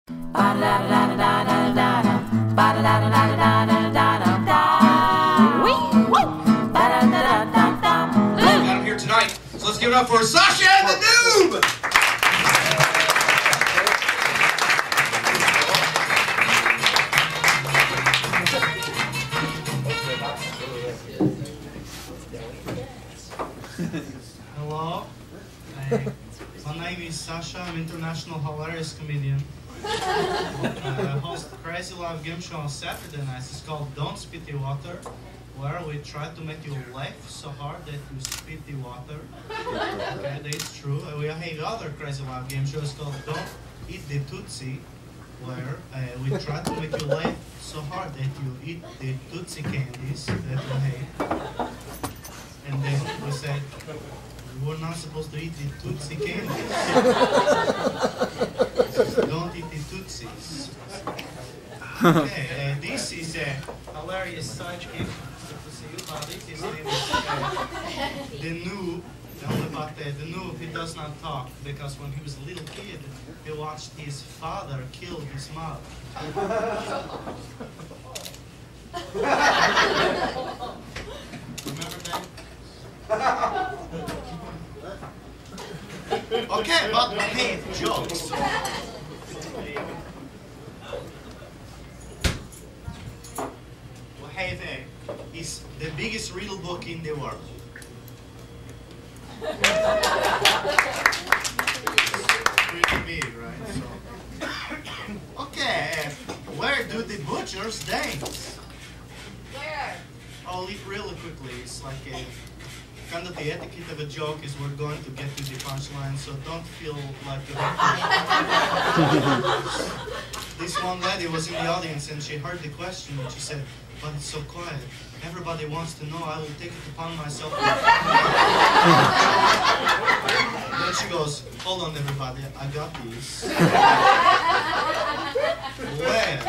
Got him here tonight, so let's give it up for Sasha and The Noob! Hello, my name is Sasha. I'm an international hilarious comedian. I host a crazy live game show on Saturday nights. It's called Don't Spit the Water, where we try to make you laugh so hard that you spit the water. Okay, that's true. We have other crazy live game shows called Don't Eat the Tootsie, where we try to make you laugh so hard that you eat the Tootsie candies that we have. And then we said, we're not supposed to eat the Tootsie candies. Don't eat the Tootsies. Okay, this is a hilarious sidekick. Good to see you, buddy. His name is The Noob. Tell me about the Noob. He does not talk because when he was a little kid, he watched his father kill his mother. Remember that? Okay, but we hate jokes. We have is the biggest riddle book in the world. Pretty big, right? So. Okay, where do the butchers dance? Where? I'll leave really quickly. It's like a kind of the etiquette of a joke is we're going to get to the punchline, so don't feel like you have to. This one lady was in the audience and she heard the question and she said, "But it's so quiet. Everybody wants to know. I will take it upon myself." Then she goes, "Hold on, everybody. I got these." Where?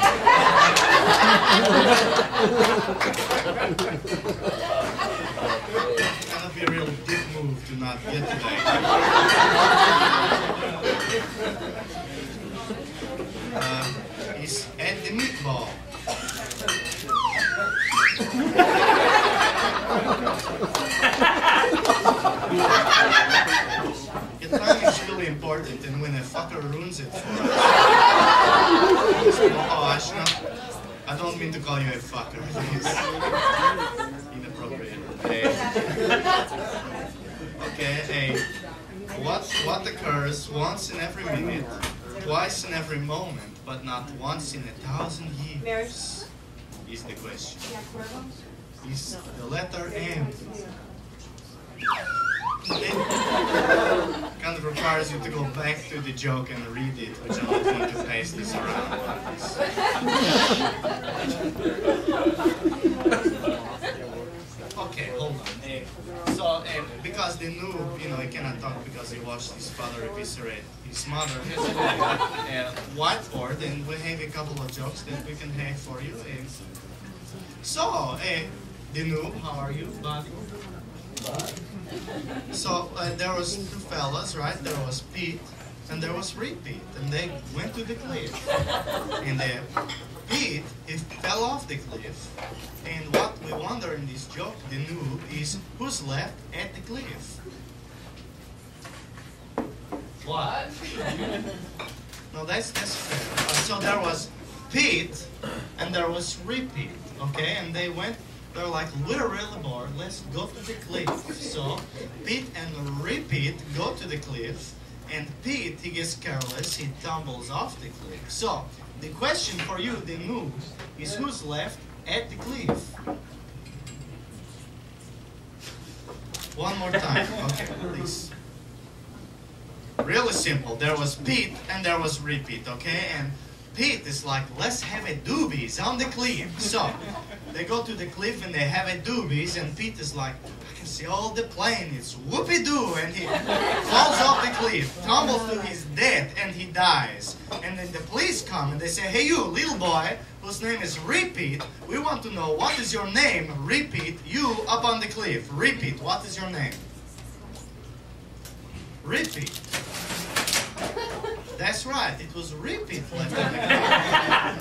That'd be a real dick move to not get today. He's at the meatball. The time is really important, and when a fucker ruins it for us. I don't mean to call you a fucker. It's inappropriate. Okay, what occurs once in every minute, twice in every moment, but not once in 1,000 years, is the question. Is the letter M. It kind of requires you to go back to the joke and read it, which I'm not going to paste this around. Okay, hold on. So, because the noob, he cannot talk because he watched his father eviscerate his mother. Whiteboard, and we have a couple of jokes that we can have for you. So, the noob, how are you, buddy? So there was two fellas, right? There was Pete and there was Repeat, and they went to the cliff. And Pete, he fell off the cliff. And what we wonder in this joke, the noob, is who's left at the cliff? What? No, that's fair. So there was Pete and there was Repeat, okay? And they went. They're like, we're really bored, let's go to the cliff. So Pete and Repeat go to the cliff, and Pete, he gets careless, he tumbles off the cliff. So the question for you, the noob, is who's left at the cliff? One more time, okay, please. Really simple, there was Pete and there was Repeat, okay? And Pete is like, let's have a doobies on the cliff. So they go to the cliff and they have a doobies, and Pete is like, I can see all the plane, it's whoopee-doo, and he falls off the cliff, tumbles to his death, and he dies. And then the police come and they say, hey you, little boy, whose name is Repeat, we want to know what is your name, Repeat, you up on the cliff. Repeat, what is your name? Repeat. That's right, it was repeat left in the car.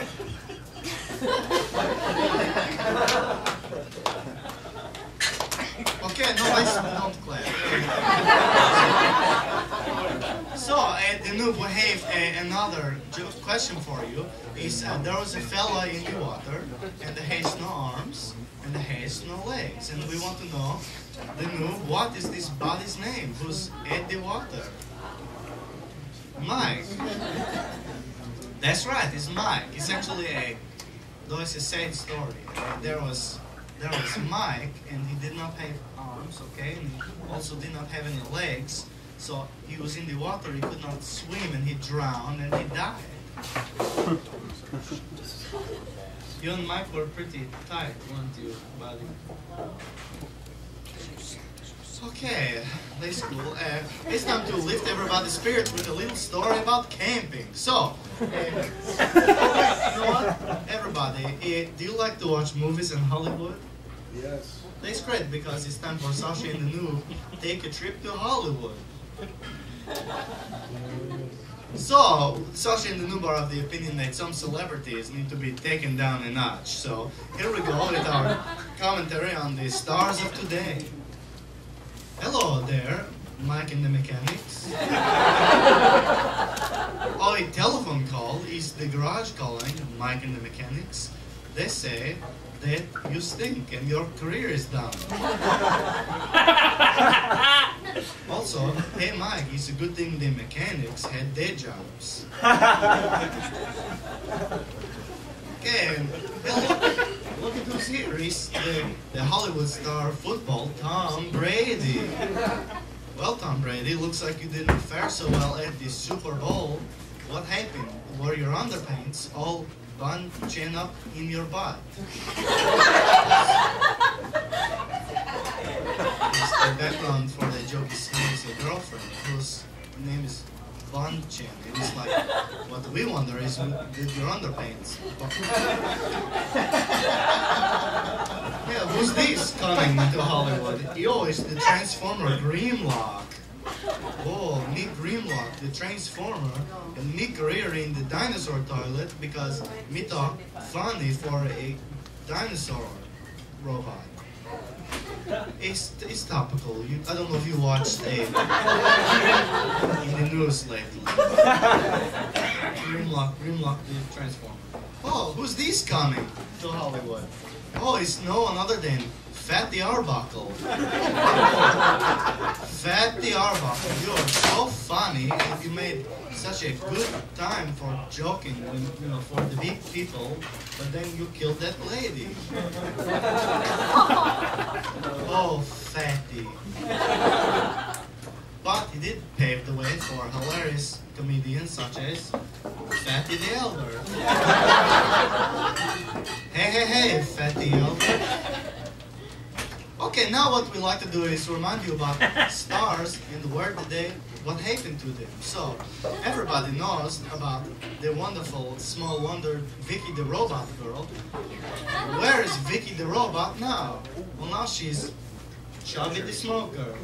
Okay, no, don't clap. So, the noob, we have another question for you. Is there was a fella in the water, and he has no arms, and he has no legs, and we want to know, the noob, what is this body's name? Who's at the water? Mike. That's right, it's Mike. It's actually though it's a sad story. There was Mike, and he did not have arms, okay, and he also did not have any legs. So he was in the water, he could not swim, and he drowned, and he died. You and Mike were pretty tight, weren't you, buddy? Okay, that's cool. It's time to lift everybody's spirits with a little story about camping. So, you know what? Everybody, do you like to watch movies in Hollywood? Yes. That's great, because it's time for Sasha and The Noob take a trip to Hollywood. So, Sasha and The Noob are of the opinion that some celebrities need to be taken down a notch. So, here we go with our commentary on the stars of today. Hello there, Mike and the Mechanics. Oh, a telephone call is the garage calling Mike and the Mechanics. They say that you stink and your career is done. Also, hey Mike, it's a good thing the mechanics had day jobs. Okay, look at who's here. He's the Hollywood star football, Tom Brady. Well, Tom Brady, looks like you didn't fare so well at the Super Bowl. What happened? Were your underpants all bun chin up in your butt? The background for the joke is he has a girlfriend whose name is Bun Chin. It is like, what we wonder is, who did your underpants? Yeah, who's this coming to Hollywood? Yo, it's the Transformer Grimlock. Oh, Nick Grimlock, the Transformer, and me career in the dinosaur toilet because me talk funny for a dinosaur robot. It's topical. I don't know if you watched in the news lately. Grimlock the Transformer. Oh, who's this coming to Hollywood? Oh, it's no one other than Fatty Arbuckle. Fatty Arbuckle, you are so funny, and you made such a good time for joking, for the big people, but then you killed that lady. Oh, Fatty. But he did pave the way for hilarious comedians such as Fatty the Elder. Hey, Fatty Elder. Okay, now what we like to do is remind you about stars and what happened to them. So, everybody knows about the wonderful small wonder Vicky the Robot Girl. Where is Vicky the Robot now? Well, now she's Chubby the Smoker.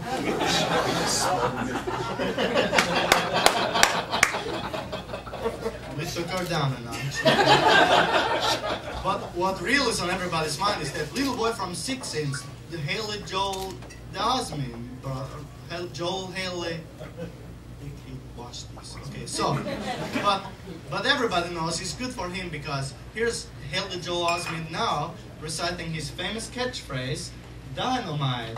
We took her down a notch. But what really is on everybody's mind is that little boy from Six Sense, the Haley Joel Osment brother, Joel Haley. He watched this. Okay, so, but everybody knows it's good for him because here's Haley Joel Osment now reciting his famous catchphrase, "Dynamite."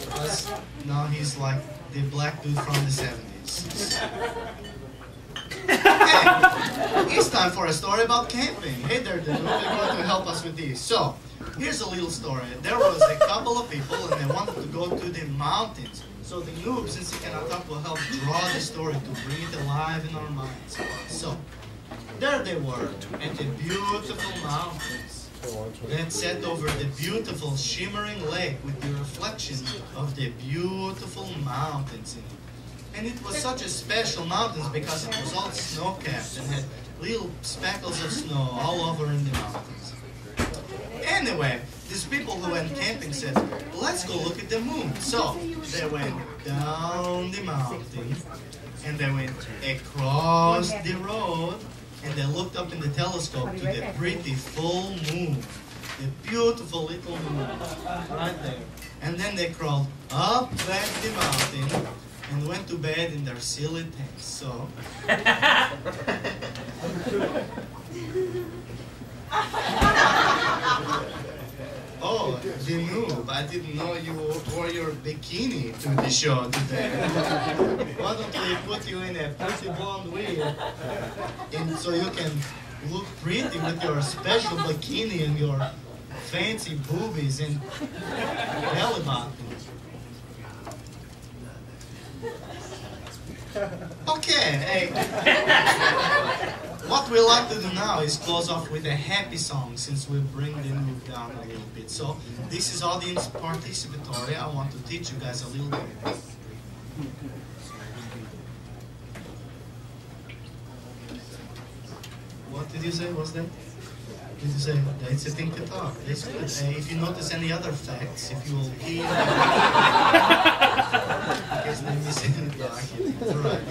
Because now he's like the black dude from the 70s. Okay, it's time for a story about camping. Hey there, dude, you're going to help us with this. So, here's a little story. There was a couple of people and they wanted to go to the mountains. So the noob, since he cannot talk, will help draw the story to bring it alive in our minds. So, there they were at the beautiful mountains that sat over the beautiful shimmering lake with the reflection of the beautiful mountains in it. And it was such a special mountains because it was all snow-capped and had little speckles of snow all over in the mountains. Anyway, these people who went camping said, let's go look at the moon. So they went down the mountain and they went across the road and they looked up in the telescope to the pretty full moon. The beautiful little moon right there. And then they crawled up back the mountain and went to bed in their silly tents. So oh, the noob, I didn't know you wore your bikini to the show today. Why don't we put you in a pretty blonde wig and so you can look pretty with your special bikini and your fancy boobies and belly button. Okay, hey. What we like to do now is close off with a happy song since we bring the mood down a little bit. So this is audience participatory. I want to teach you guys a little bit. What did you say? What's that? Did you say? It's a thing to talk. It's good. If you notice any other facts, if you will hear because they're missing in the dark. It's alright.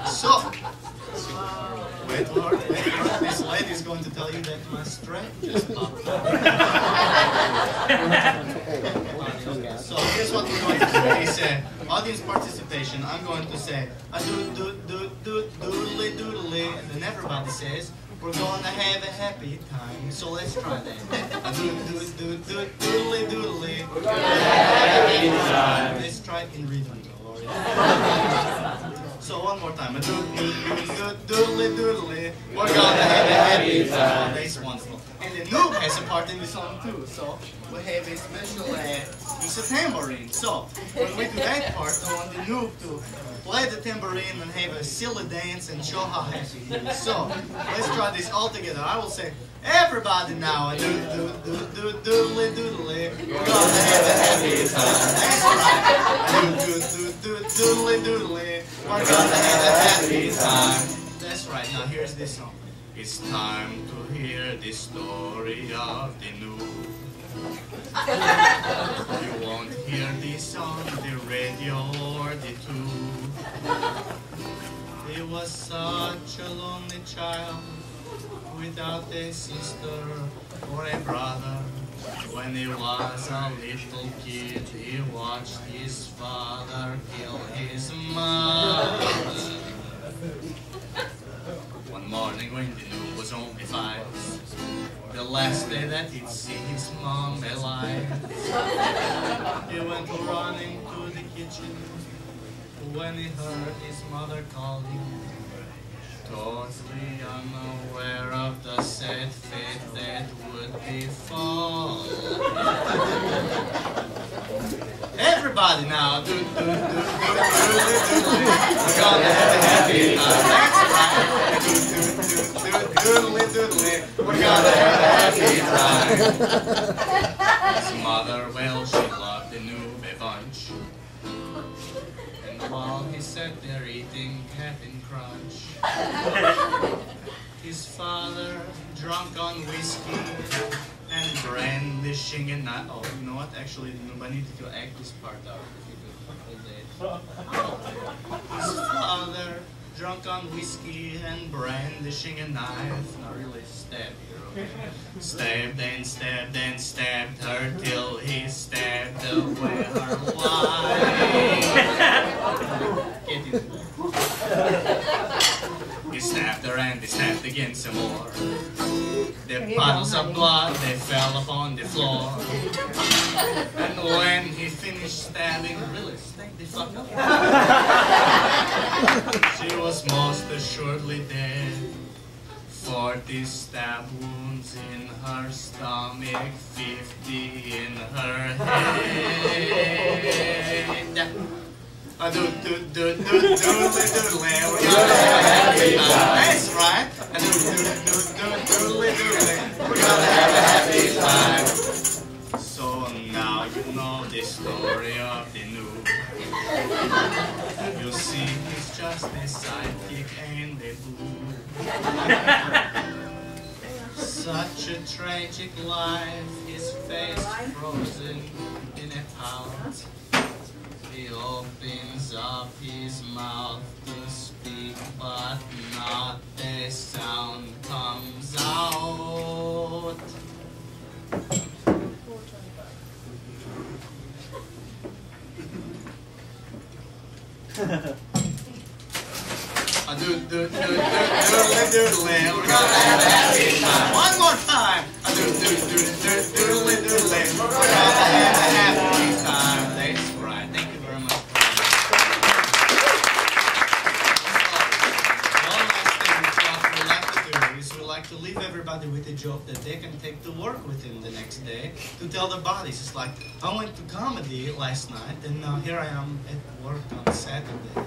So, wait. This lady is going to tell you that my strap just popped. So here's what we're going to do. Is audience participation. I'm going to say doodly doodly, and then everybody says we're going to have a happy time. So let's try that. Doodly doodly. We're going to have a happy time. Let's try it in rhythm. So one more time. Doodly doodly. We're going to have a happy time. That's wonderful. And the noob has a part in the song too. So we have a special, it's a tambourine. So when we do that part, I want the noob to play the tambourine and have a silly dance and show how happy he is. So let's try this all together. I will say, everybody now, doodly doodly. We're gonna have a happy time. That's right. Doodly doodly. We're gonna have a happy time. That's right. Now here's this song. It's time to hear the story of the noob. You won't hear this on the radio or the tube. He was such a lonely child without a sister or a brother. When he was a little kid, he watched his father kill his mother. One morning when the noob was only 5, the last day that he'd see his mom alive, he went running to the kitchen when he heard his mother calling, totally unaware of the sad fate that would befall. Everybody now, we're gonna have a happy time. That's right. Doodly doodly, we're gonna have a happy time. His mother, well, she loved the noob a bunch. And while he sat there eating Captain Crunch, his father, drunk on whiskey and brandishing a knife. Oh, you know what? Actually, I needed to act this part out. If you could hold it. His father, drunk on whiskey and brandishing a knife. Not really stabbed her. Stabbed and stabbed and stabbed her till he stabbed away her life. Get it? He stabbed her and he stabbed again some more. The puddles of blood, they fell upon the floor. And when he finished stabbing, really, stay the fuck up. She was most assuredly dead. 40 stab wounds in her stomach, 50 in her head. Doodly doodly, we're gonna have a happy time. That's right. Doodly doodly, we're gonna have a happy time. So now you know the story of the noob. You see, he's just a sidekick and a boo. Such a tragic life, his face frozen in a pout. He opens up his mouth to speak, but not a sound comes out. Doodly. We're gonna have a happy time. One more time. Doodly. We're gonna have a happy time. That's right. Thank you very much. One last thing we like to do is we like to leave everybody with a joke that they can take to work with them the next day to tell the bodies. It's like, I went to comedy last night and now here I am at work on Saturday.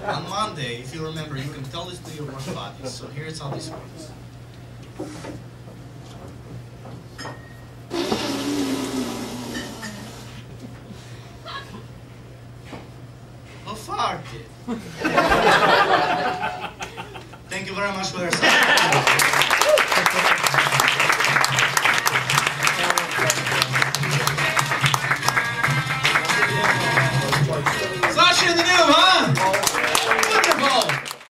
On Monday, if you remember, you can tell this to your work buddies. So here's how this works. Who farted? Thank you very much for your support.